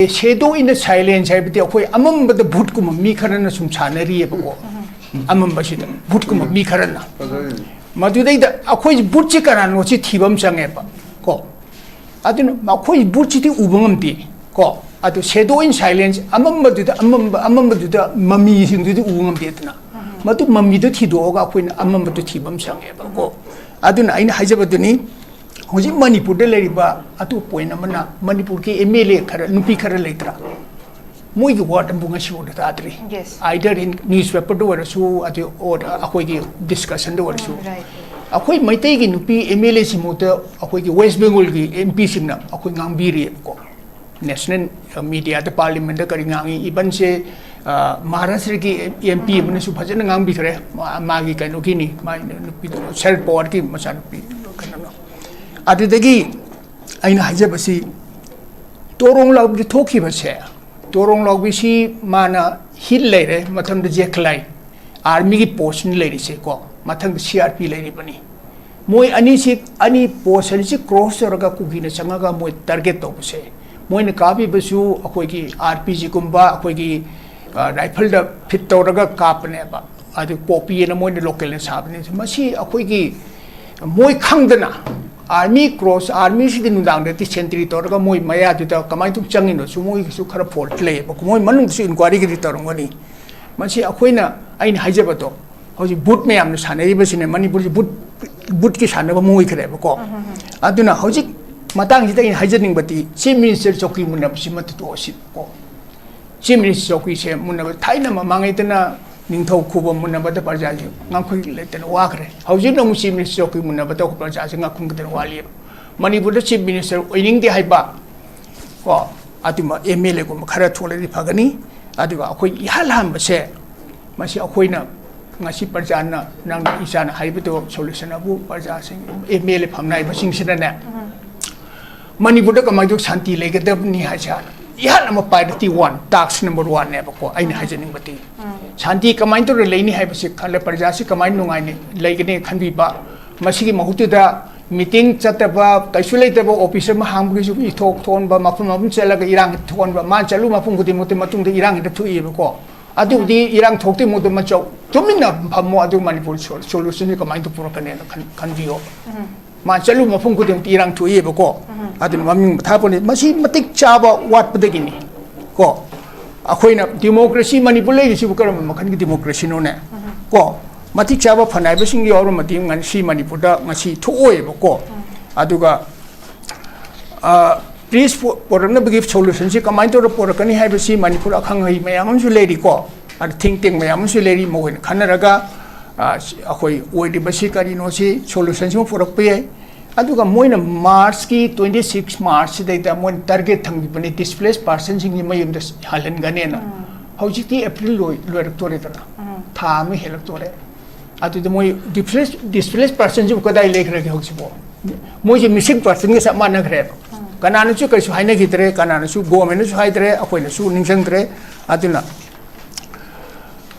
Shadow in the silence, I be away among the Butkum Mikarana sum chanari ebo. Among Bashid, Butkum Mikarana. Madude the Aquay Butchikaran was it Tibam Sangeba. Go. I don't know, Makoy Butchiti Ubumdi. Go. At the shadow in silence, among the mummy into the Umam Vietnam. Matu Mummy the Tidoga when among the Tibam Sangeba. Go. I don't know, in Hajabaduni. Hoji Manipur de Leriba, Atu Poinamana, Manipur ki MLA Nupi Karaletra. Muy water Bungashu the Tatri. Yes. Either in newspaper or so at the order Akwagi discussion door so. Right. Akway might take in Nupi MLA Simoto, Akwagi West Bengal MP Signal, Akwang Biri. National media, the parliament, the Karingangi, even say Maharashtra MP, Municipal Nambi, Magi Kanokini, my self poverty, Masapi. Adidagi, I know Hajabasi Tronglaobi Toki was here. Tronglaobi mana hit lady, Matam the Jacklai, army portion lady seko, Matam the CRP lady bunny. Moy anisik, ani portion cross or Kukina Samaga moy target of say. Moy in a copy basu, a quickie RPG Kumba, a quickie rifle the Pitoraga Carpaneba, at the poppy and a moy the local is happening. Mashi a quickie moy Kangdana. Army cross army si din down the century torga moy maya to the kamay to changin so moy su kara port lay but moy manung su inquiry gi torngani mansi akoina ain haijabato hoji boot me am sanai basine manipur boot ki sanaba moy khare ko aduna hoji matang ji in haijaning bati chief minister choki munna simat to osit ko chief minister choki se munna thaina ma mangaitana Ningtho Kuba Munabata Parjaji, Nankui let and Wakre. How you know Chief Minister Munabata Parjaji, Nakum Wali. Money would the Chief Minister winning the Haiba. Or Atima Emile Karatoli Pagani, Adiva, Yalam Base, Masi Aquina, Masi Parjana, Nang Isan Haibito, Solution Abu Parjas, Emile Pamnai, Basing Sidana. Money would come to Santi Lake at the Nihajan. Yalam of Pirate 1, tax number 1 never go. I know Bati. Santi command to relay Habasi, Kala Parjasi command Nungani, Lagane Kandiba, Masiki Mahutuda, meeting Chataba, Tasulatable officer Mahambri, we talked on by Mafum Selaga Iran, to one by Manchaluma Pungutimutamatum, the Iran, the 2 years ago. I do the Iran talked to Mutamacho, Tumina Pamoadu Manipur solution, command to Purakan Kandio. Manchaluma Pungutim, Iran 2 years ago. I don't know what happened. Masi Matik Chaba, what Padagini? Go. Akoina democracy manipulate si bukar makan democracy no ne ko mati chaba phanai basing yor matim ngan si manipuda ngasi thoi ko aduga please porana give solution si kamai to porakani hai basi manipur akhang hai mayam su lady ko ad think mayam su lady mo khanaraga akoi oidi basi kari no si solution si porak pe aduga moina March ki 26 March data mon target thang bani displaced persons in mayum das halan ganena hojiti April lo electorate na tha me electorate adu de moi displaced persons ko dai lek rage hosibo moi missing person ke samana gre kanana chu kai su haina gitre kanana su government su haidre akoina su ningsang tre aduna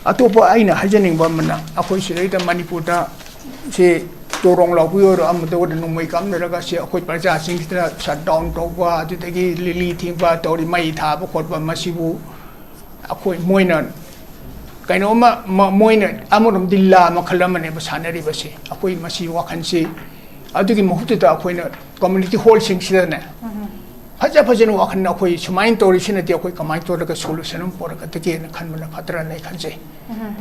atopo aina hajaning bamna akoi sireita manipur ta se Tronglaobi or Amado and Numai come the Ragasia, Quit Parjasing, shut down Toba, to the Lily Timba, Tori Maita, Kotba Masibu, Aqui Moinan, Kainoma Moinan, Amorum Dilla, Macalaman, Sanari Basi, Aqui Masi Wakansi, Aduki Mohuta, Aquina, community hall sing Sidana. Hajapajan Wakan Aqui, Sumain Toricinity, Aqui, Kamai Toraka solution for a Kataki and Kanmana Patra, and I can say.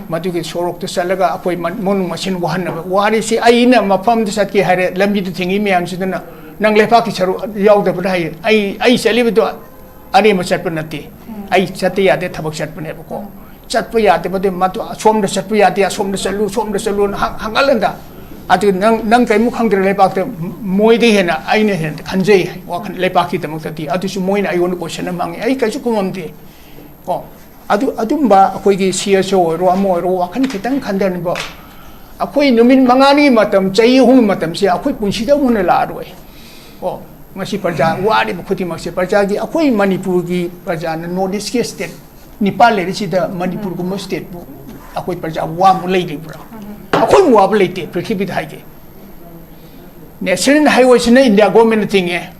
Matuki Sorok to Salaga, appointment, Mon machine, one of what is it? I know my farm to Saki had let me to think me and Sidana, Nanglepaki, Yaw the Bray. I shall leave it to Arima Serpenati. I Satia, the Tabak Serpenevo. Satpuyati, but the Matu, from the Satpuyati, from the saloon, Hangalanda. I did Nankai Mukang Lepaka, Moidehena, Ainahan, Kanjay, walk Lepaki, the Mutati, Atusumoin, I want to question among Aikasukumti. Oh. Adumba, a quiggy CSO, Ramo, Roakan Kitan Kandanbo. A queen Numin Mangani Matam, Jayhum Matam, say a quick Punshida Munaladway. Oh, Masipaja, Wadi Putimasi Pajagi, a queen Manipurgi, Pajan, no disc state, Nepal, this is the Manipur state, a quick Paja, one lady, bro. A queen wobbly, prohibit high. National highways in India government thing, eh?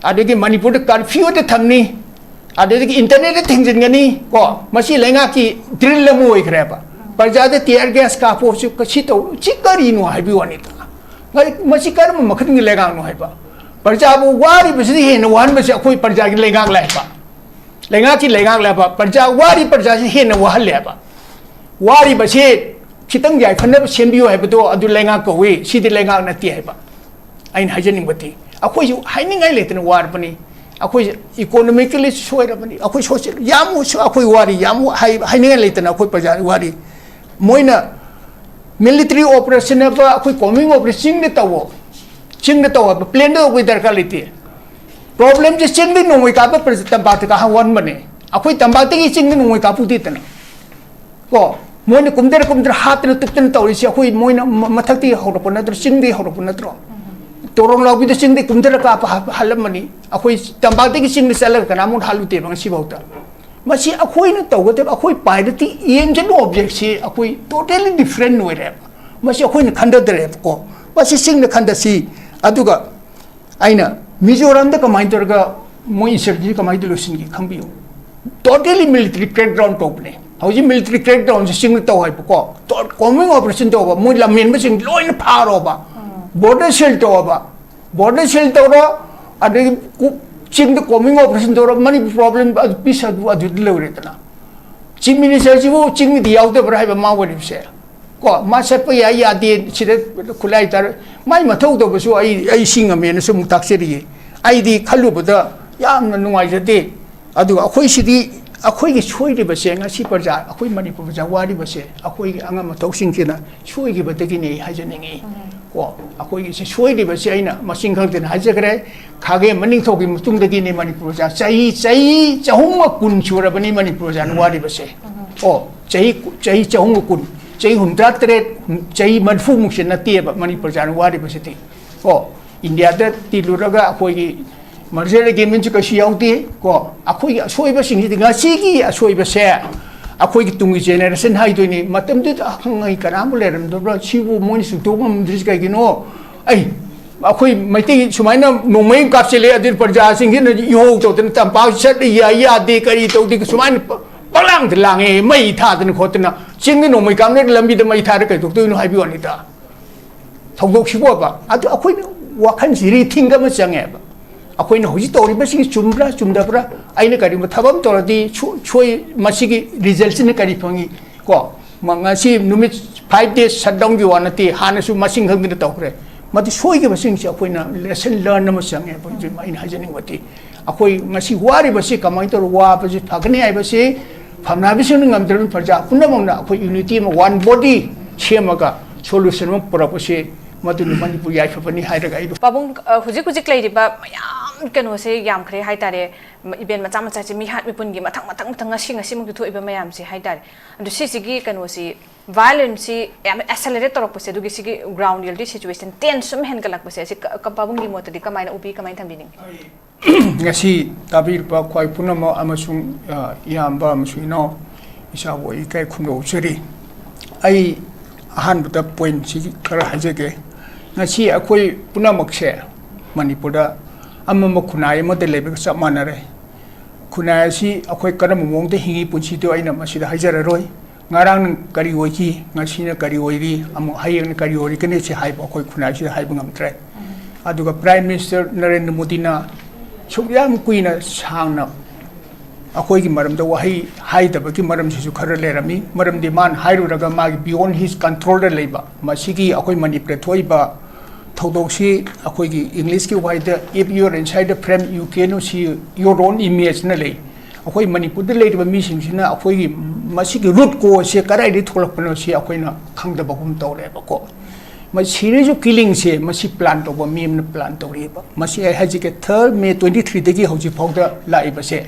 I did Manipur car few at the Tamni. अदुदगी internet थिंगजिनगनी को मसी लेंगा की drill लमु ओइखरेबा प्रजादे tear gas का पोसु कछि तो चिकरिनो हाइबि वानिता मसी कर्म मखन लेगा नो हाइबा प्रजा बु वारी बसि हेन वान बसि अखोई प्रजा की लेगा लाइबा लेगा की लेगा लाइबा प्रजा वारी प्रजा से हेन वहल लेबा वारी बसि खितंग जाय फनब सेमबियो हाइबदो अदु लेगा कोवे सिदि लेगा नति हाइबा आइन हाइजनिंगबति अखोई हाइनिंगाय लेतन वारबनी अखोई इकोनॉमिकली सोयरबनी अखोई सोशल यामु अखोई वारी यामु हाइनिंगाय लेतन अखोई प्रजा वारी मोइना मिलिट्री ऑपरेशन अब अखोई कॉमिंग ऑपरेशन ने तवो चिंग ने तवो प्लेन दो कोई दरकार लेती है प्रॉब्लम जे चिंग ने नोई का पर तंबात का वन बने अखोई तंबात की चिंग ने नोई का पुती तना को मोइना कुमदर हाथ ने तुक्तन तवरिसी अखोई मोइना मथक्ति होरप नत्र चिंग दे होरप नत्रो तोरंगलाउबी दे चिंग दे कुमदर का हलमनी अखोई तंबात की चिंग ने चलग कनामु हालुते बंगसी बहुता मसी अखोई न तौगते अखोई पाइरती एमजन ऑब्जेक्ट से अखोई टोटली डिफरेंट होइरे मसी अखोई न खंडदरे को मसी सिंग न खंडसी अदुगा आइना मिजोरम द कमाइ तोरगा मोइ सर्जी कमाइ दलुसिन की खंबियो टोटली मिलिट्री क्रैकडाउन टोपने हौजी मिलिट्री क्रैकडाउन से सिंग तो हाइ को तो कॉमिंग ऑपरेशन तो मोइ लमेन बसिंग लोइन फारोबा बॉर्डर सेल तो रो अदे चिंग द कॉमिंग ऑपरेशन तो मनी प्रॉब्लम पीस अदु लौरेतना चिंग मिनिस्टर जी वो चिंग दी याउते बरा हाइबा मा वरिसे को मा सप या यादे सिदे खुलाई तार माइ मथौ दो बसु आई सिंग अमेन सु मुताक्सेरी आई दी खलुबदा याम नुंगाइजदे अदु अखोई सिदी अखोई की सोइदे बसे ngasi प्रजा अखोई मणिपुर प्रजा वारी बसे अखोई की अंगा मथौ सिंगसिना सोइ की बदगी ने हाजनेंगी को अखोई से सोइदे बसे आइना मसिंग खंगदन हाजगरे खागे मनिंग थोगी मुतुंगदगी ने मणिपुर प्रजा चही चहुम कुन सुरबनी मणिपुर प्रजा वारी बसे ओ चही चहुम कुन चही हुमद्रा तरे चही मदफु मुसे नतेब मणिपुर प्रजा वारी बसे ती ओ इंडिया द तिलुरगा अखोई की मर्जर गेमिंग कसी याउते को अखोई असोइब सिंगि ngasi असोइब से अखोई की तुंगी जेनरेशन हाइदोनी मतम दे हंgai कनाम लेरम दोब्रा सिबु मोनि सुतोम द्रिस कगिनो ऐ अखोई मैते सुमाइना नोमै कापसेले अदिर प्रजा सिंगि न यो तोतन तंपा सट या दे करी तोदि सुमाइन पलांग लांगे मै थादन खोतना चिंग नोमै कामने लंबी द मै थार कै तोतुनो हाइबिवनिता थौदोक सिबोबा अदु अखोई वाखन सिरि थिंग म चंगेबा अखोई हजी तौरीबसिंग चुम्ब्रा चुम्दब्रा आइना करिम थबम तोरदी छोई मसिगी रिजल्ट ने करि फंगी को मंगासी नुमित 5 days शटडाउन की वानती हानसु मसिंग खंगने तौरे मति सोई के बसिंग से अखोइना लेसन लर्न म संगे बजि माइन हाजनिंग वती अखोई ngasi वारी बसि कमाइ तोर वा बजि फगने आइ बसि फमना बिसिन ngमद्रन प्रजा पुनमंगना अखोई यूनिटी म वन बॉडी छेमगा सोल्यूशन म पुरपसे मदुन मणिपुर याइफपनि हाइरगा आइदो पाबुंग हुजिक हुजिक लेरिबा मयाम कनो से याम खरे हाइतारे इबेन मचा मचा चे मिहात मिपुनगी मथंग ngasi मुगि थोइबा मयाम से हाइतारे अदु सिसिगी कनो से violence si am accelerate torokpose दुगी सिगी ग्राउंड रियलिटी सिचुएशन टेंशन हेनगलकपसे से कपाबुंगी मोतदि कमाइना उबि कमाइन थम्बिनिंग ngasi tabir pa khwai punama amasung yamba amasuino isa woi kai khumro cheri ai ahan buta point si kara hajege ngasi akhoi punamakse manipur da amama khunai mo de lebe sa manare khunai si akhoi karam mong de hingi punchi to aina masida hajara roi ngarang kari oiki ngasi na kari oiri amu hayeng kari ori kene si hai akhoi khunai si hai bangam tre aduga prime minister Narendra Modi na सुग्याम कुइना सांगना अखोई की मरम the वही high दब की मरम सिसु खर Laramie मरम दि मान हाइरुरगा मागी बियॉन्ड हिज कंट्रोल द लेबा मसिगी अखोई मणिपुर थोइबा थौदोसी अखोई की इंग्लिश की वाइ the if you are inside the frame you can no see your own image न ले अखोई मणिपुर द लेरिबा मिसिंग सिना अखोई की मसिगी रूट को से कराइ दि थोलकपनो से अखोइना खंगदबगुम तौरेबा को सीरीज ऑफ किलिंग से मसी प्लान तब मीम प्लान तौरीब मसी हजी के 3 May 23 दगी हजी फाउद लाइब से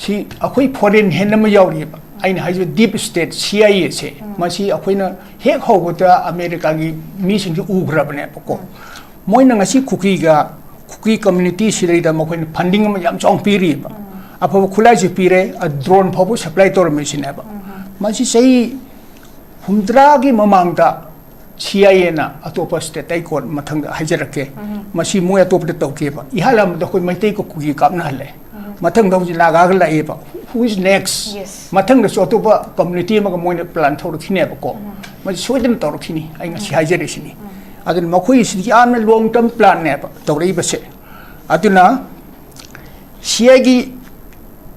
सी अखोई फॉरेन हेन यावरीब आइन हजी डीप स्टेट CIA से मसी अखोइना हेक होबता अमेरिका की मीसिंग उग्रबने पको मोइना ngasi कुकी कम्युनिटी सिरेदा मखोइन फंडिंग म याम चोंग पीरीब अफब खुलाई से पीरे ड्रोन फाबु सप्लाई तौर मेसिनेब मसी सही हुमद्रा की ममांगता CIA na atopa state ai kon mathang haijarake masi moi atop de tawke ba ihalam da koi maitai ko kugi kapna hale mathang dau ji naga ga lai ba who is next mathang da so to ba community ma ga moi na plan thor khine ba ko ma so den tor khini ai nga si haije re sini adun ma khoi si ya na long term plan ne ba to rei ba se aduna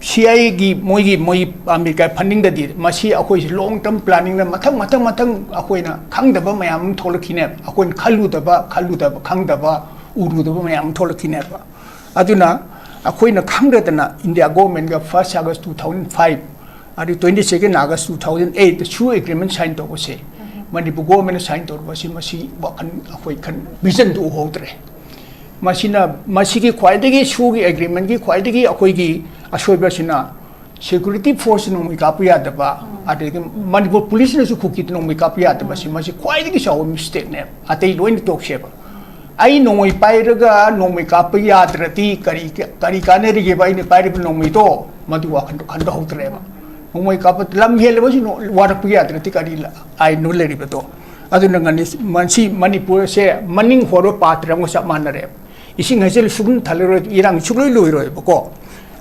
CI gi moi America funding da di masi akoi long term planning na mathang akoi na khang da ba mayam thol khine akoi khalu da ba khang da ba uru da ba mayam thol khine ba aduna akoi na khang da na India government ga 1st August 2005 ari 22nd August 2008 the two agreement sign to ko se manipur government sign to ba si masi ba kan akoi kan vision du ho tre masi ki khwaidagi shu gi agreement gi khwaidagi akoi gi ashoibasina security force no mi kapiya da ba ade manipur police ne su khukit no mi kapiya da ba si masi khwaidagi shaw mistake ne atei loin tok sheba ai no mi pairaga no mi kapiya drati kari kane ri ge bai ne pair no mi to madu wa khand hotre ba no mi kapat lam hel ba si no war piya drati kari ai no le ri ba to adu ngani mansi manipur se maning horo patra ngo sa manare ising hasel sugun thalero irang chugloi loi roi ba ko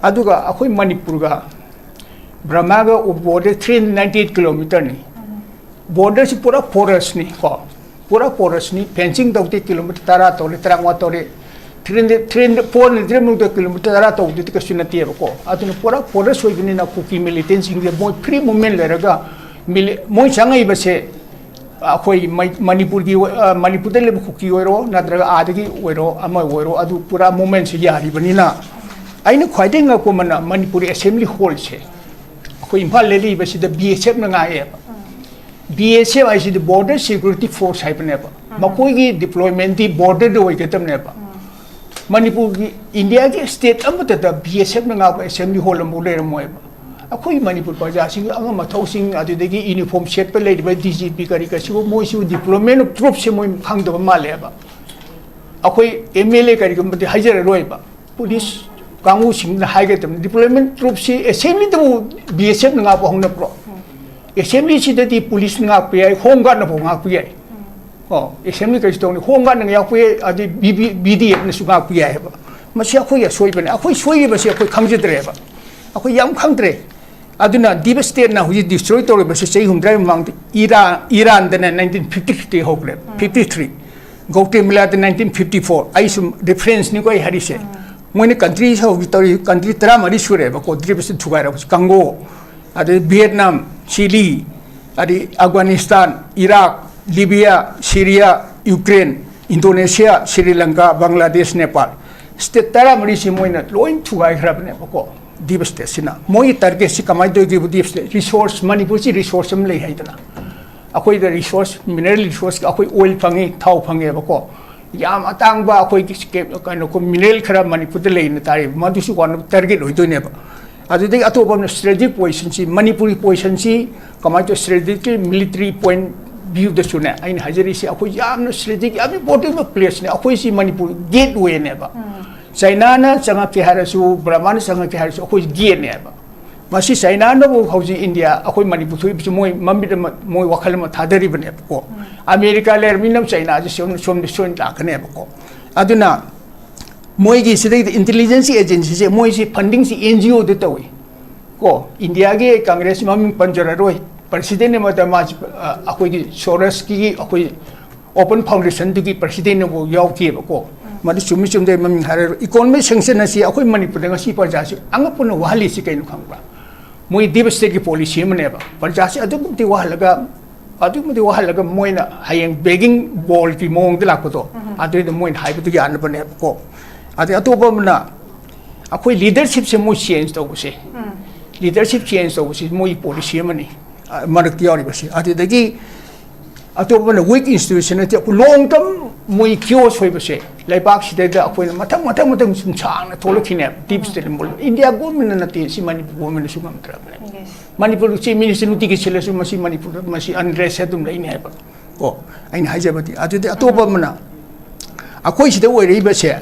aduga akoi manipur ga brahma ga border 398 km ni border si pura forest ni ko pura forest ni fencing dawte kilometer tara tole tarangwa tole 400 km tara tawte ka sunati ko aduna pura forest hoi bini na kuki militants ing boy free movement le raga moi changai ba se akoi manipur de le kuki oiro nadraga adagi oiro ama oiro adu pura movement se yari bani na aina khwaideng ko mana manipuri assembly hall che ko imphal le li ba si da BSF na nga e BSF ai si the border security force hai ne ba makoi gi deployment di border do ke tam ne ba manipur gi india gi state am ta da BSF na nga ba assembly hall mo le mo ba akoi manipur pa ja sing anga mathau sing adu de gi uniform set pe le ba DGP kari ka si mo si deployment of troops se mo khang do ma le ba akoi MLA kari ko mate hajar roi ba police Kangu sing na high get deployment troops si assembly to BSF nga po hong na pro assembly si dati police nga po ay hong guard na po nga po ay assembly kasi to ni hong guard nga po ay adi BDF na su nga po ay ba masi ako ya soy ba na ako soy ba si ako khangje dre ba ako yam khang dre aduna devastate na huji destroy to ba si sei hum drive mang Iran da 1953 hokle 53 Gokte mila da 1954 ai sum reference ni ko ai hari se Mone country ho victory country tara mari sure ba ko drip se thugai ra Congo ade Vietnam Chile ade Afghanistan Iraq Libya Syria Ukraine Indonesia Sri Lanka Bangladesh Nepal state tara mari si moina loin thugai ra ne ba ko deep state sina moi target si kamai do gi deep state resource manipur si resource am lei haidana akoi the resource mineral resource akoi oil phangi thau phangi ba ko yam atang ba akoi kind of mineral khara manipur de lein tari madu su one target hoi ne ba adu de ato ba strategic position si manipuri position si kamai to strategic military point view de sune ain hajari si akoi yam strategic abi important place ne akoi si manipur gateway ne ba China na changa ke harasu Brahman changa ke harasu akoi gate ne ba masi China no hauji India akoi manipur thui bi moi mambi moi wakhal ma thadari bane ko America ler minam China ji som de son ta khane ba ko aduna moi gi sidai intelligence agency se moi si funding si NGO de tawi ko India ge Congress maming panjara roi president ne mata ma akoi gi Soros ki akoi open foundation gi president ne bo yaw ke ba ko madu sumi sum de maming harer economic sanction na si akoi manipur de si par ja si anga pun wahali si kain khang ba moi devastate ki policy mane ba par ja si adu ti wahalaga moina hayeng begging ball ki mong de la ko to adu de moin hai bu ya na bane ko adu ato ba na akoi leadership se moi change to se leadership change to se moi policy mane mar ki ari ba si adu de gi ato ba na weak institution ati long term moi kyo soi ba se lai bak si de akoi matang sum chang na tholo khine deep state mol India government na ti si manipur government su ngam tra manipur chi minister nuti ki chele su masi manipur masi Unrest dum lai ne ba ko ain haje ba ti atu de ato ba mana akoi si de oi rei ba se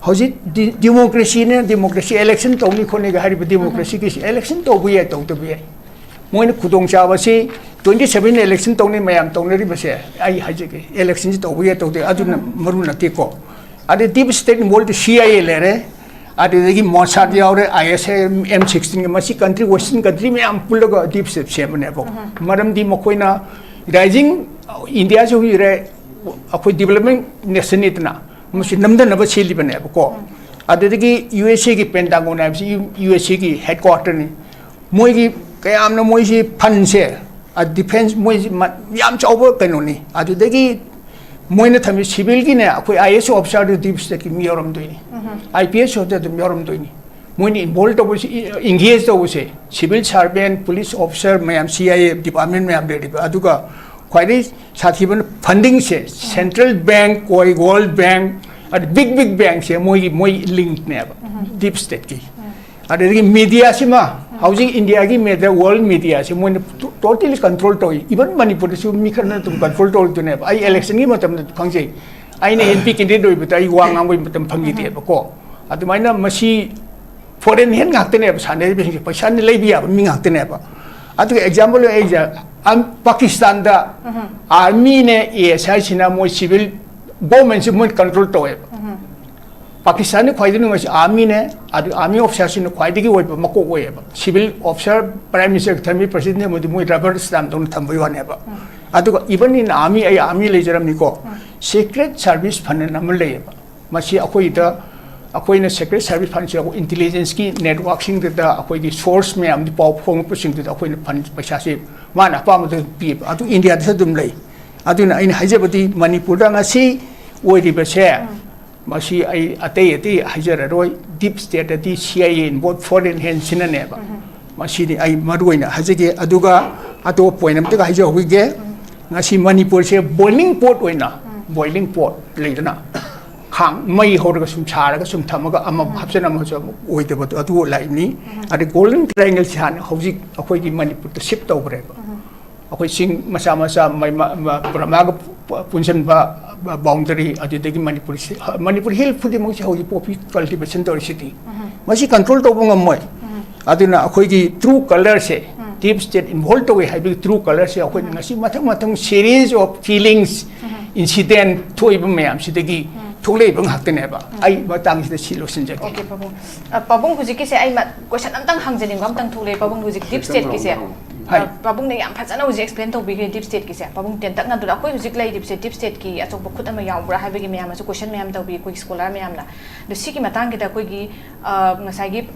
hoji democracy election to ni khone ga hari ba democracy ki election to bu ye to bu ye moi na khudong cha ba si 27 election to ni mayam to ni ba se ai haje ke election to bu ye to de adu na maru na ti ko ade deep state mol de CIA le re adagi Mossad yaure ISM M16 masi country western country me am pullaga deep state semane bo maram di makoina rising India so hire akoi development nation itna masi namda naba cheli bane ko adagi USA ki Pentagon absi USA ki headquarter ni moi ki kayam na moi si fund se a defense moi yam chawba kanoni adagi moina thami civil ki ne akoi IS officer deep state ki mi yoram doini IPS hote dum yoram doini moini involved to engage to se civil servant police officer mayam CIA department mayam de aduga khwai sathiban funding se central bank koi world bank and big bank se moi link ne deep state ki adagi media sima housing India ki media world media se moina totally control to even Manipur su mi khana tum control to ne ai election ki matam khangse ai ne MP candidate doi but ai wang ang matam phangi de ko adumaina masi foreign hen ngakte ne sane be paisa ne lei bia mi ngakte ne ba adu example ai ja Pakistan da army ne ASI china mo civil government mo control to e Pakistan ne khwai dinu masi army ne adu army officer sin khwai digi oi ba mako oi ba civil officer prime minister thami president ne mo rubber stamp don thambai wa ne ba adu even in army ai army le jaram ni ko secret service fund na mo le ba masi akoi da akoi na secret service fund se intelligence ki network sing da akoi ki source me am di pau phong pu sing da akoi na fund paisa se ma na pa ma da pi adu India da dum lei adu na in haje bati Manipur da ngasi oi ri ba se masi ai atei hajar roi deep state di CIA in both foreign hands sin ne ba masi ni ai maroi na haje ge aduga ato point am te ga haje hui ge ngasi Manipur se boiling pot oina boiling pot leidana khang mai horaga sum charaga sum thamaga ama hapsena ma so oide ba atu lai ni ade golden triangle chan hoji akoi gi Manipur to ship to bre ba akoi sing masa mai brahma ga punsan ba boundary ade degi Manipur hill phudi mo si hoji popi cultivation to city masi control to bang moi aduna akoi gi true color se deep state involved to hai bi true color se akoi ngasi mathang series of killings incident to ibam mayam sidagi thole bang hakte ne ba ai matang sida solution je okay pabung huji ki se ai question amtang hangjening amtang thole pabung huji deep state ki se pabung ne yam phajana huji explain to bi deep state ki se pabung ten tak na du akoi huji lai deep state ki achok khut ama yaw bra ha bi me am question me am to bi koi scholar me am na do si ki matang ki da koi gi ngasai gi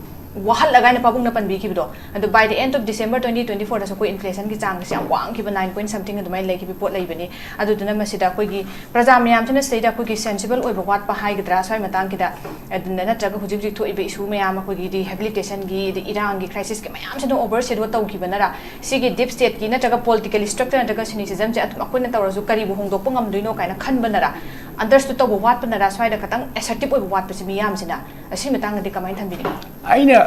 wahal laga ne pabung na pan bi ki do and by the end of December 2024 da so koi inflation ki chang se wang ki 9 point something du mai lai ki bi pot lai bani adu duna masida koi gi praja myam chuna state da koi gi sensible oi wat pa hai gidra sai matang ki da aduna na traga huji huji thoi be issue me am koi gi rehabilitation gi the Iran gi crisis ki mayam chuna overshadow tau ki banara si gi deep state ki na traga political structure na traga cynicism je atum akoi na tawra zu kari bu hong dok pangam duino kai na khan banara understood to bu wat banara sai da katang assertive oi wat pa si miyam sina asi matang de kamai than bi aina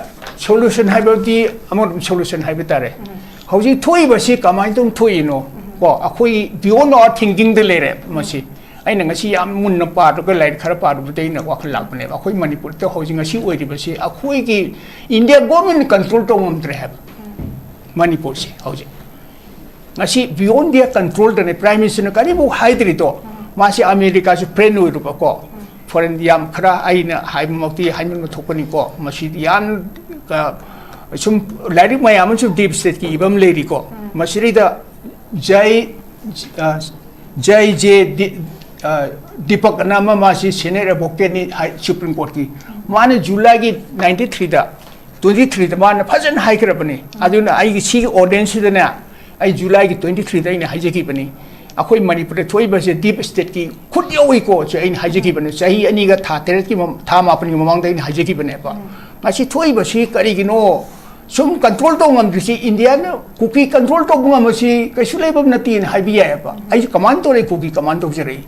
solution haibati amon solution haibitare hauji thoi ba si kamai tum thoi no ko akoi beyond our thinking de lere masi aina ngasi yam mun na pa to lai khara pa du te na wakhal lak ne akoi Manipur te hauji ngasi oi ri ba si akoi ki India government control to mom tre have Manipur si hauji ngasi beyond their control de prime minister na kari bu haidri to masi America su friend oi ru ba ko foreign yam khara aina haim mokti haimin thokani ko masi yam sum lari mayam sum deep state ki ibam leri ko masiri da jai je Deepak nama masi senior advocate ni Supreme Court ki mana July ki 93 da 23 da mana phajan hai kra bani aduna ai ki si audience da na ai July ki 23 da ina haje ki bani akoi Manipur thoi ba se deep state ki khud yoi ko che in haje ki bani sahi ani ga tha ter ki tha ma apni mamang da in haje ki bani ba masi thoi ba si kari gi no sum control to ngam si India na cookie control to ngam si kai su lebam na tin hai bi ya ba ai command to re cookie command to je rei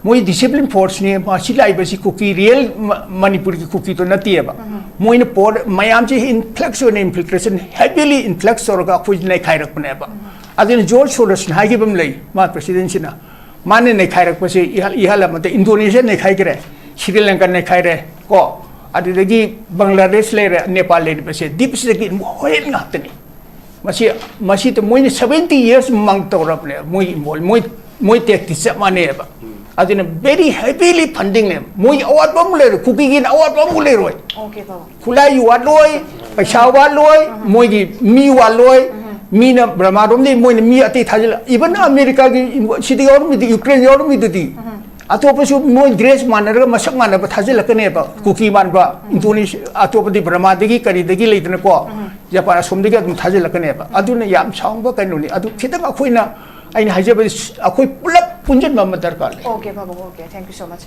moi discipline force ne ma si lai ba si cookie real Manipur ki cookie to na ti ba moi ne por mayam je infiltration heavily influx or ga khoj nai khai rak ne ba adin George Soros hai gi bam lai ma president na mane nai khai rak pa se ihala mate Indonesia nai khai gre Sri Lanka nai khai re ko adagi Bangladesh le Nepal le base deep state hoel ngatni masi to moi 70 years mang to rap le moi tek ti sa mane ba adina very heavily funding ne moi award ba mule cookie gin award ba mule roi okay babu khulai yu wa loi paisa wa loi moi gi mi wa loi mi na brahma rom ni moi mi ati thajil even America gi city or mi Ukraine or mi di atop su moi dress manner masak mana ba thajil ka ne ba cookie man ba Indonesia atop di brahma di kari di leitna ko Japan som di ga thajil ka ne ba aduna yam chang ba kanuni adu khitang akhoina aina hajaba akhoi pulap punjan ma darkar okay babu okay thank you so much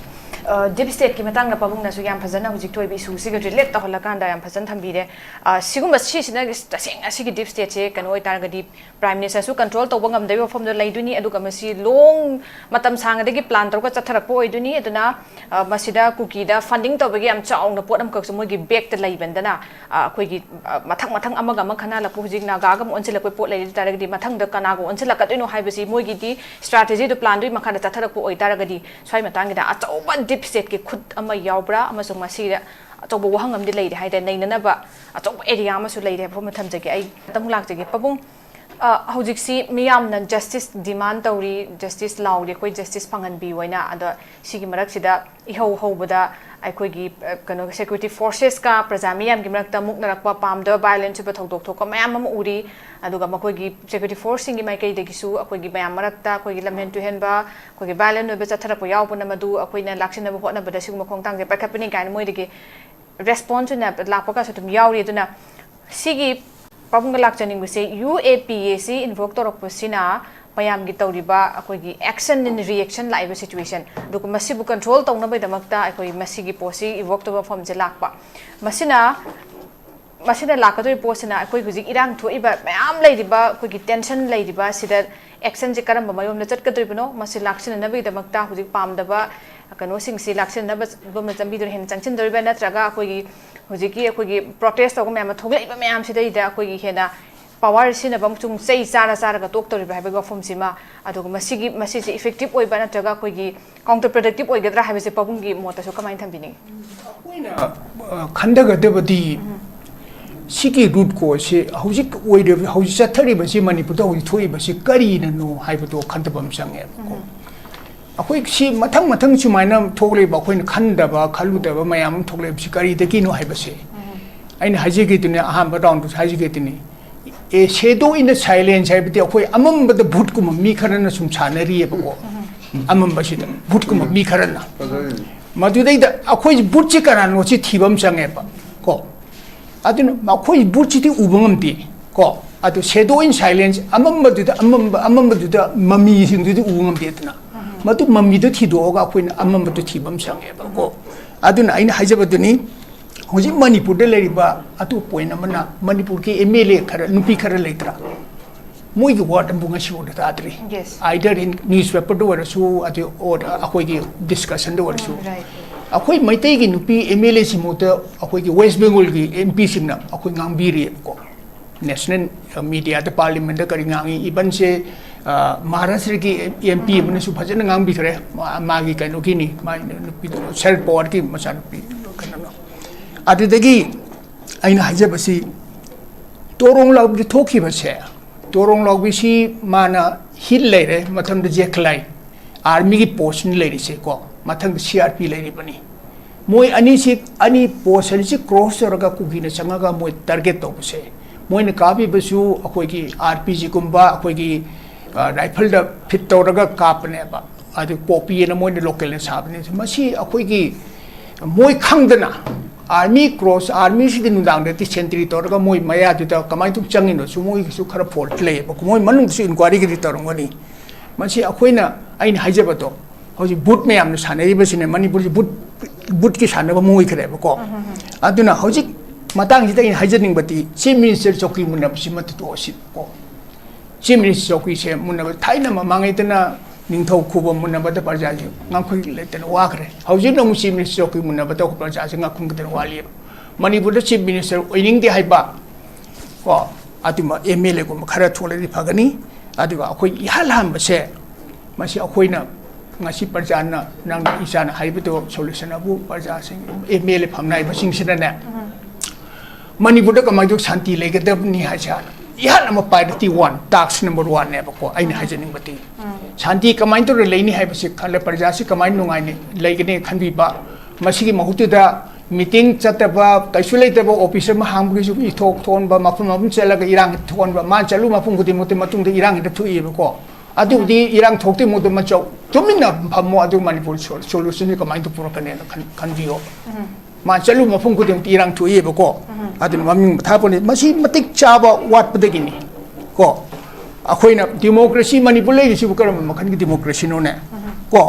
deep state ki matang na pabung na su yam phajana hujik thoi bi su siga relate ta hola kan da yam phajan thambi de sigum si sina taseng asi ki deep state che kan oi tar ga di prime minister su control to bangam dei form do lai duni adu ka masi long matam sang de ki plan tor ka chatharak po oi duni aduna masida cookie da funding to bagi am chaung na pot am ka su moi gi back te lai bendana khoi gi mathang amaga ama khana la po hujik na ga gam onchila koi pot lai tar ga di mathang da kana go onchila ka toino hai basi moi gi di strategy do plan do makha da chatharak po oi tar ga di swai matang gi da achau deep state ki khut ama yaubra ama so masira achau wahang am di lei de hai da nei na ba achau area ma su lei de phom tham jagi ai tam lak jagi pabung hojik si miyam na justice demand tauri justice law de koi justice pangan bi waina ada sigi marak sida ihau hobada ai koi gi kano security forces ka prajamiyam gi marak ta muk narak pa pam da violence ba thok thok ka mayam am uri aduga makoi gi security force singi mai kai de gi su akoi gi mayam marak ta koi gi lamhen tu hen ba koi gi violence no be chathara po yaw puna madu akoi na laksin ba hotna ba da sigma khong tang je pa khapini kan moi de gi response na lakpa ka satum yawri duna sigi pabung lak chaning se UAPAC invoke torok pasina payam gi tawriba akoi gi action in reaction live situation duk masibu control tawna bai damakta akoi masigi posi evoke to form je lakpa masina lakadoi posina akoi hujik irang thoiba mayam leidiba akoi gi tension leidiba sida action je karam ba mayom na chat kadoi bino masi laksina na bai damakta hujik pamdaba kano sing si laksina na ba majambi dur hen changchin doriba natraga akoi gi hujiki akoi gi protest to mayam thoglaiba mayam sida ida akoi gi hena power sina bam chung sei sara ga tok toriba haiba form sima adugo masi se effective oi ba natraga akoi gi counter productive oi gadra haiba se pabung gi mota so kamain thambini akoina khandaga debadi sigi root ko se hojik oi de hojik chathari ba si manipur da hoi thoi ba si kari na no haiba to khandabam sange ko akoi si mathang chumaina thogle ba koin khanda ba khalu da ba mayam thogle si kari de ki no haiba se aina haji ge tune aham ba round haji ge tune a shadow in the silence haiba de akoi amam ba da bhut kum mi kharana sum chanari ba ko amam ba si da bhut kum mi kharana madu dai da akoi bhut chi kana no chi thibam sange ba ko adun makoi bhut chi ti ubangam ti ko adu shadow in silence amam ba da mami sing du ubangam ti tna matu mami do thi do ga koin amam do thi bam sang e ba ko aduna aina hajaba duni hoji manipur de leri ba atu point amana manipur ki MLA khara nupi khara leitra moi gi word bunga shi word ta atri either in newspaper do wara su atu or akoi gi discussion do wara su akoi maitai gi nupi MLA si mota akoi gi West Bengal gi MP singna akoi ngangbiri ko national media the parliament da kari ngangi iban se Maharashtra ki MP bune su phajana ngang bi khare magi kaino kini ma nupi self power ki masan nupi kanana adu dagi aina hajaba si torong law bi thoki ba se torong law bi si mana hil leire matham de jeklai army ki post ni leire se ko mathang CRP leire bani moi ani post si cross raga kugi na changa ga moi target to se moi ne kabi basu akoi ki RPG kumba akoi ki rifle da fit tawraga kapne ba adu popi na moi local na sabne masi akoi gi moi khangdana army cross army si din dang de ti sentry tawraga moi maya du ta kamai tu changin no su moi su khara fault play ba moi manung su inquiry gi tawrangani masi akoi na ain hajaba to hoji boot me amna sanai ba sine manipur ji boot ki sanaba moi khare ba ko aduna hoji matang ji ta hajaning bati chief minister choki munna si mat to si ko chief minister choki se munna thaina ma mangai tana ningthau khuba munna ba da parja ji ngakhui le tana wa khare hauji no mu chief minister choki munna ba da ko parja ji ngakhung ka tana wa li manipur da chief minister oining de haiba ko atima MLA ko khara thole ri phagani adiga akhoi ihalham ba se masi akhoi na ngasi parja na nang isa na haiba to solution abu parja sing MLA phamnai ba sing sina na manipur da kamai duk shanti legedabni hacha ihan ama priority 1 task number 1 ne ba ko aina hajening bati shanti kamai to leini hai ba se khale parja si kamai nungai ne leigene khanbi ba masigi mahutu da meeting chataba kaisulai ta ba officer ma hamgi su I thok thon ba mapum mapum chela ga irang thon ba ma chalu mapum gudi mote matung de irang da thui ba ko adu di irang thokti mote ma chau tumina phamo adu manipur solution ni kamai to purakane khanbi ho ma chalu mapum gudi irang thui ba ko adu maming thapone masi matik chaba wat padagini ko akoina democracy manipur le si bukaram makhan ki democracy no ne ko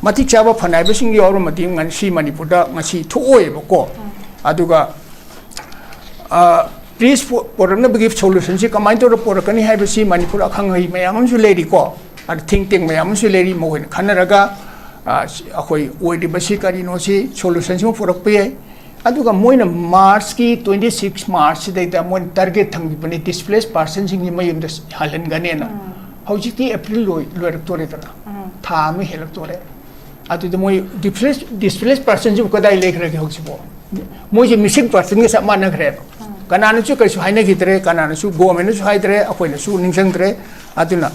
matik chaba phanai ba sing yor ma tim ngan si manipur da ngasi thuoi ba ko aduga please porna bagi solution si kamai to porakani hai ba si manipur akhang hai mayam su le ri ko ar think mayam su le ri mo hin khanaraga akoi oi di ba si kari no si solution si mo porak pe aduga moina March ki 26 March da moin target thangi bani displaced person sing ni mayum da halan gane na hauji ki April loi tore da tha mi helak tore adu da moi displaced person ji ko dai lekh ra ge hauji bo moi ji missing person ge sa man na gre kana na chu kai su haina gi tre kana na su government su hai tre akoi na su ningsang tre aduna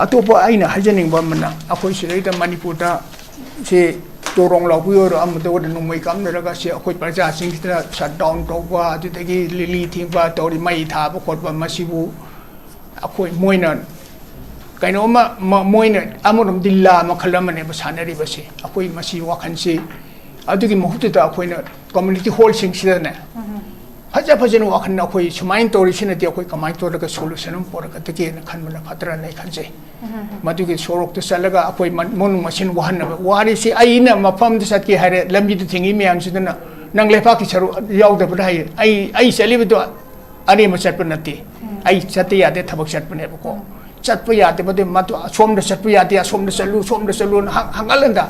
atopo aina hajaning ba mana akoi silai da manipur da se Tronglaobi or amado da numai kam na raga se akoi parja sing da shut down to ba adu tagi lili thing ba tori mai tha ba khot ba masibu akoi moina kaino ma moina amorum dilla ma khalamane ba sanari ba se akoi masi wakhan se adugi mahutu da akoi na community hall sing sida na faja no wakhan na akoi sumain tori sina ti akoi kamai to da solution um por ka tagi na khan mana phatra nai khan se madugi sorok to salaga akoi mon machine wahan na wari si aina mafam de sat ki hare lambi de thingi miam sidana nang lepa ki charu yaw da bada ai seli bido ani ma chat panati ai chat ya de thabak chat pane ko chat pa ya de bade matu som de chat pa ya de som de salu hangalanda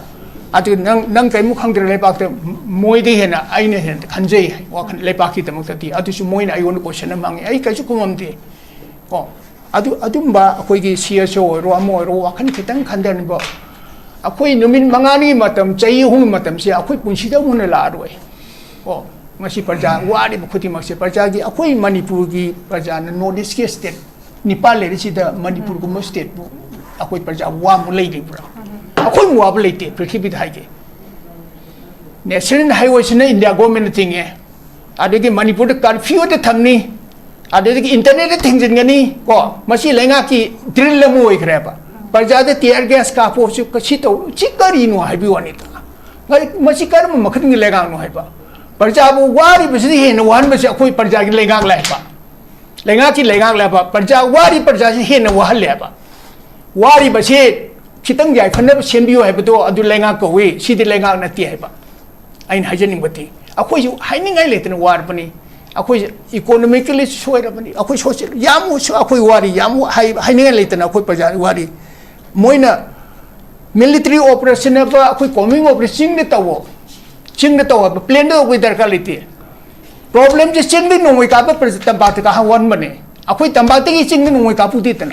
adu nang kai mu khang de lepa de moi de hena aina hen khanjei wakhan lepa ki tamak ti adu su moi na ai on question mangi ai kai su kumam de ko adumba akoi gi CSO ro amo ro wakhan kitang khandan ba akoi numin mangani matam chai hung matam se akoi punsi da mun la roi o masi parja wari bukhuti mak se parja gi akoi manipur gi parja na northeast ke state nepal le si da manipur ko mo state bu akoi parja wa mu lei ri bra akoi mu ab lei te prithvi da ge national highway sina india government thing e adegi manipur da curfew da thamni adegi internet de thing jingani ko masi lenga ki drill le moi khreba parja de tear gas ka po chu ka chito chikari no haibi wani ta ngai masi kar ma makhing lega no haiba parja bu wari bisi he no wan bisi akoi parja ki lenga la ba lenga ki lenga la ba parja wari parja si he no wa le ba wari bisi chitang jai khane sembiyo haiba do adu lenga ko we si de lenga na ti haiba ain hajening bati akoi ju haining ai le ten war pani akoi economically soira bani akoi social yamu so akoi wari yamu haining le ten akoi parja wari moina military operation ba akoi coming operation ne tawo ching ne tawo plane do koi darkar lete problem je ching ne noi ka ba tamba ta ka wan bane akoi tamba ta ki ching ne noi ka pu ti tan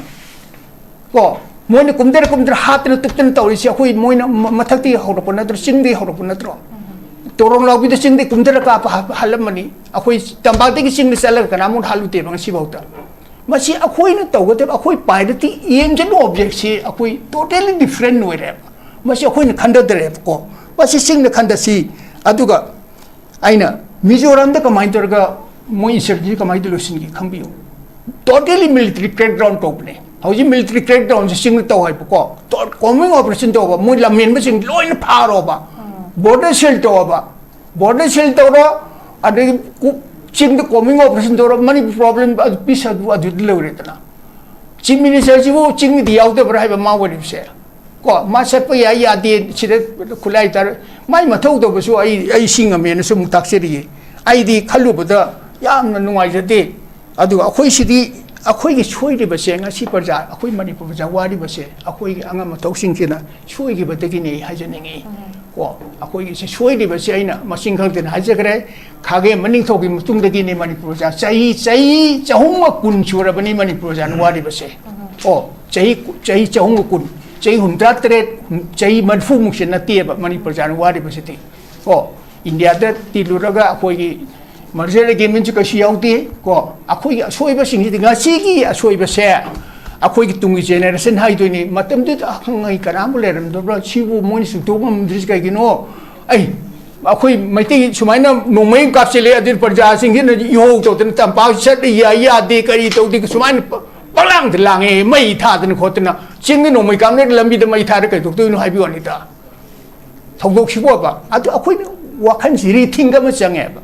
ko moina kumder hat ne tuk tan tawi si akoi moina mathak ti hor pon na ching di hor pon na tro Tronglaobi de ching di kumder ka halam mani akoi tamba ta ki ching ne sala ka namun halu te bang si bauta masi akoi na tawga te akoi pai de ti em je no object si akoi totally different no re masi akoi na khanda de ko masi sing na khanda si aduga aina mizoram da kamai torga moi insurgency kamai de losin gi khambiu totally military crackdown top ne hauji military crackdown si sing to hai ko coming operation to ba moi la men ba sing loin pharo ba border shield to ba border shield to ro ade ching the coming operation to ro many problem bisa adu le re tana chief minister ji wo ching di yaw de bra ba ma wo ni se ko ma set pa ya de chire khulai tar mai ma thau to ba su ai sing a men su mu tak se ri ai di khalu ba da yam na nuai je de adu akhoi si di akhoi gi choi ri ba se nga si par ja akhoi manipur ba ja wa ri ba se akhoi gi anga ma thau sing ke na choi gi ba de gi nei ha je nei ko akoi gi choi ri ba se aina masing khang den ha je kare khage maning thau gi mutung de gi nei manipur ja chai chahum kun chura bani manipur ja wa ri ba se o chai chahum kun chai hundra tre chai manfu muk se na te ba manipur ja wa ri ba se ti ko india da ti lu ra ga akoi gi merger agreement ka siauti ko akoi asoi ba sing nga sigi asoi ba se akoi ki tungi generation hai to ni matam de ngai karam le ram do bra chibu mon su to mam dris ka gino ai akoi maiti sumaina no mai kap se le adir parja sing hin yo to ten tam pa set ya de kari to di sumaina palang de lang e mai tha den ko ten ching no mai kam ne lambi de mai tha de ka to no hai bi wani ta thong dok sibo ba adu akoi wakhan siri thinga ma change ba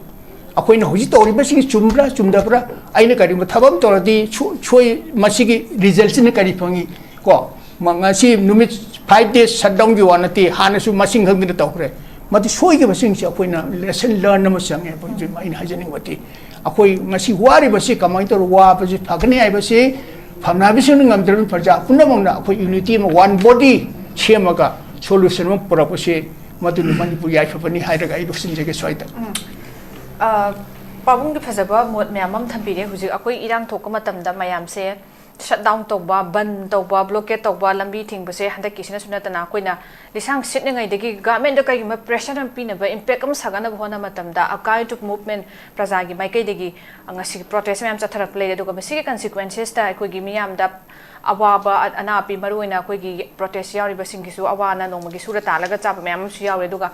akoi no hoji tori ba sing chumra chumdabra aina kari ma thabam toradi choi masigi results ne kari phangi ko mangasi numit 5 days shutdown gi wanati hanasu masing hang ne tawre mati soi ge basing si akoi na lesson learn ma change ba ji mai hajani wati akoi ngasi wari ba si kamai tor wa ba ji phagni ai ba si phamna bi sing ngam der parja punna mangna akoi unity ma one body chemaga solution ma pura ba si matu ni manipur yai phapani hai raga ai doksin je ge soita pabung ki phajaba mot myamam thambire huji akoi irang thok matam da mayam se shutdown tawba ban tawba blockade tawba lambi thingba se handa kisina sunatana koina lisang sitne ngai degi government da kai ma pressure am pina ba impact am sagana bhona matam da akai tuk movement praja gi mai kai degi angasi protest myam chatharak le do ga masi consequences ta koi gi miyam da awaba ana pi maruina koi gi protest yauri ba sing gi su awana no magi sura talaga chap myam su yaure do ga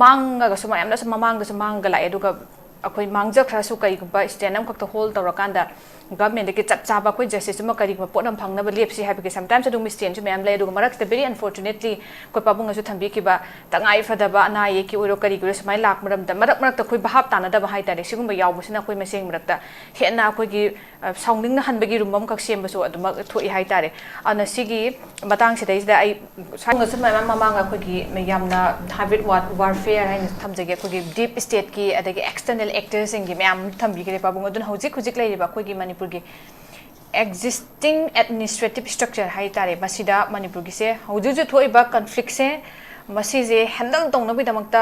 manga ga suma yamna sama manga sa manga la do ga akoi mangja khra su kai ba stand am khak to hold tawrakanda government ke chat chaba koi justice ma kari ma ponam phangna ba lepsi ha ke sometimes adu mistake chu myam le do marak the very unfortunately koi pabung asu thambi ki ba tangai fada ba na ye ki oiro kari gure smai lak maram da marak ta koi bahap tana da ba hai ta re sigum ba yaw busina koi meseng marak ta hena koi gi songning na han ba gi rumbam kak sem ba so adu ma thoi hai ta re ana sigi matang se dai da ai sang asu ma mamanga koi gi myam na hybrid warfare hai thamjage koi gi deep state ki adagi external actors ingi myam thambi ki pabung adun hojik lai ba koi gi manipur gi existing administrative structure hai tare masida manipur gi se hoju ju thoi ba conflict se masi je handle tong na bi damakta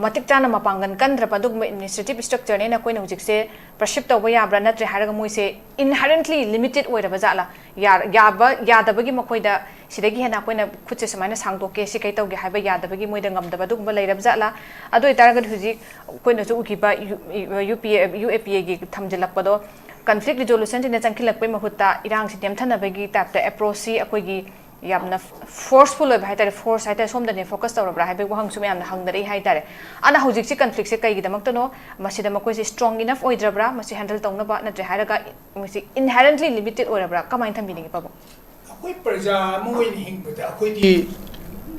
matik chana mapangan kandra pa dug administrative structure ne na koi hojik se praship to ba ya bra natre haraga moi se inherently limited oira ba jala ya da bagi makoi da sidagi hena koi na khutse samaina sangdo ke si kai tawge haiba ya da bagi moi da ngam da ba dug ba leirab jala ado itaraga hojik koi na ju uki ba UAPA gi thamjilak pa do conflict resolution ne changkhilak pe mahutta irang si tem thana bagi tap ta approach si akoi gi yamna forceful oi bhai tare force hai ta som da ne focus tawra bra hai be wahang sum yamna hang dare hai tare ana hojik si conflict se kai gi damak to no masida makoi si strong enough oi dra bra masi handle tong na ba na tre haraga masi inherently limited oi bra kamain tham bi ni pa akoi praja moi ni hing bata akoi di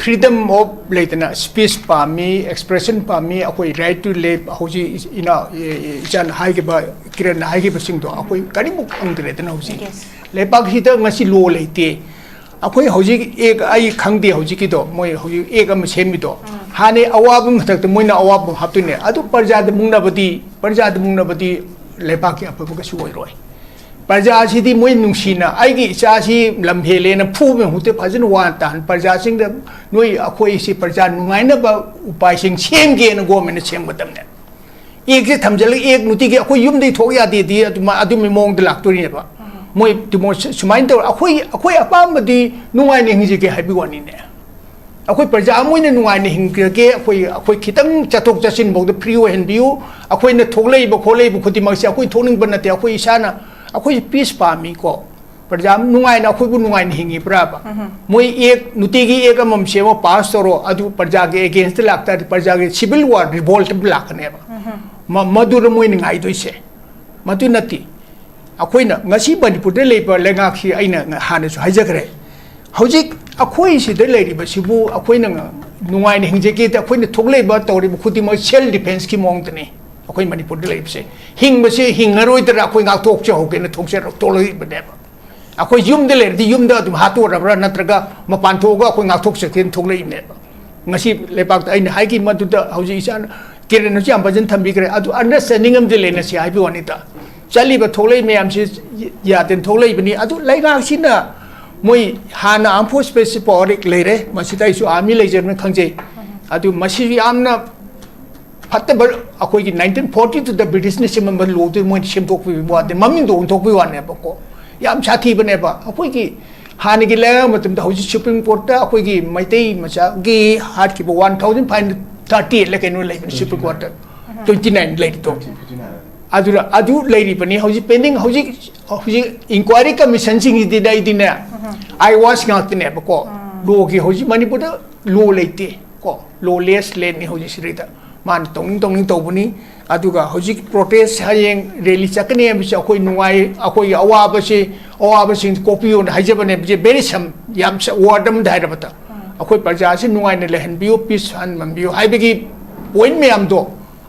freedom of laitana speech pami expression pami akoi right to live hoji ina jan hai ge ba kiran hai ge ba sing do akoi kari mu ang dre tana hoji lepak hi ta ngasi lo leite akoi hoji ek ai khangde hoji ki do moi hoji ek am semi do hane awabum thak to moina awabum haptune adu parja de mungna badi lepak ki apu ga su oi roi parja sidi moi nungsina aigi chaasi lamhele na phu me hute phajin wan tan parja sing da noi akoi si parja nungai na ba upai sing chem ge na government chem badam ne ek se thamjal ek nuti ge akoi yum dei thok ya de di adu me mong de lak to ni ba moi timo sumain to akoi apam badi nungai ne hingi ge habi wani ne akoi parja moi ne nungai ne hing ge akoi khitang chatok chasin bog de free hen biu akoi na thoklei ba kholei bu khuti ma si akoi thoning ban na te akoi isana akoi peace pami ko parjam nungai na akoi bu nungai ni hingi praba moi ek nutigi ek amam semo pass toro adu parja ge against lakta parja ge civil war revolt black ne ba madur moi ni ngai doise matu nati akoi na ngasi manipur de lepa lenga khi aina hana su hajagre hojik akoi si de leri ba sibu akoi na nungai ni hingje ge akoi na thoklei ba tori bu khuti mo self defense ki mong tane akoi manipur de leip se hing ba se hingaroi da akoi ngak tok che ho ke na thok se ro to loi ba de ba akoi yum de ler di yum da dum hatu ra bra natraga mapan tho ga akoi ngak tok se ken thok lei ne ba ngasi lepak ai na hai ki matu da hauji isan kire no jam bajan thambi kre adu understanding am de le na si ai bi wani ta chali ba thok lei me am si ya ten thok lei bani adu lai ga sina moi hana ampo specific le re masi tai su army le jer na khangje adu masi amna fatte bar akoi ki 1940 to the British ne sim ban lo tu moi sim tok bi wa de mamin do tok bi wa ne ba ko yam chathi bane ba akoi ki hani ki la matum da hoji supreme court ta akoi ki maitei macha gi hat ki 1530 le ken le supreme court 29 le to adu lady pani hauji pending hauji inquiry commission sing di dai di ne I was not ne ba ko lo ki hauji manipur da lo leite ko lo less len ni hauji sirita man tong to buni adu ga hauji protest hayeng rally chakne bi cha khoi nuai akhoi awa ba sing copy on haje bane je very some yam wardam dai ra bata akhoi parja si nuai ne lehen biu peace han mam biu hai bigi point me am do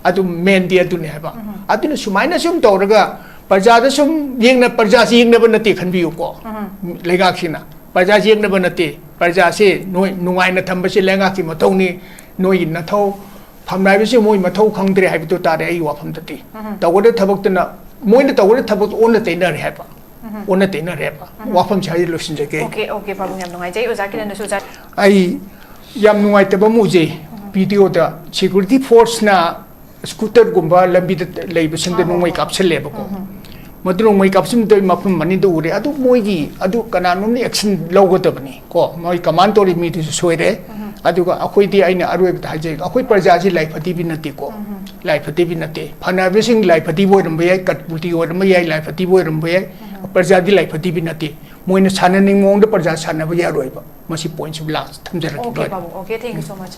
adu main dia tu ne ba adu ne sumaina sum to ra ga parja da sum yeng na parja si yeng na ba na ti khan biu ko lega khina parja si yeng na ba na ti parja si nuai na tham ba si lenga ki ma tong ni noi na thau pham nai bi si moi ma thau khang dre hai bi tu ta re ai wa pham ta ti ta wo de thabak ta na moi na ta wo de thabak on na te na re hai ba on na te na re ba wa pham chai lo sin je ke okay babu yam nungai jai oza ki na su za ai yam nuai ta ba mu je video da security force na scooter gumba lambi da lei ba sing da nungai kap sel le ba ko madru nungai kap sim da ma pham mani do re adu moi gi adu kana nu ni action lo go ta bani ko moi command tori mi tu soi re adu ga akhoi di aina aroi ba ha je akhoi parja ji lai phati bi na ti ko lai phati bi na te phana bi sing lai phati boy ram ba yai kat puti o ram yai lai phati boy ram ba yai parja di lai phati bi na te moi na sana ning mong da parja sana ba ya roi ba masi point sub last tham jar okay babu okay thank you so much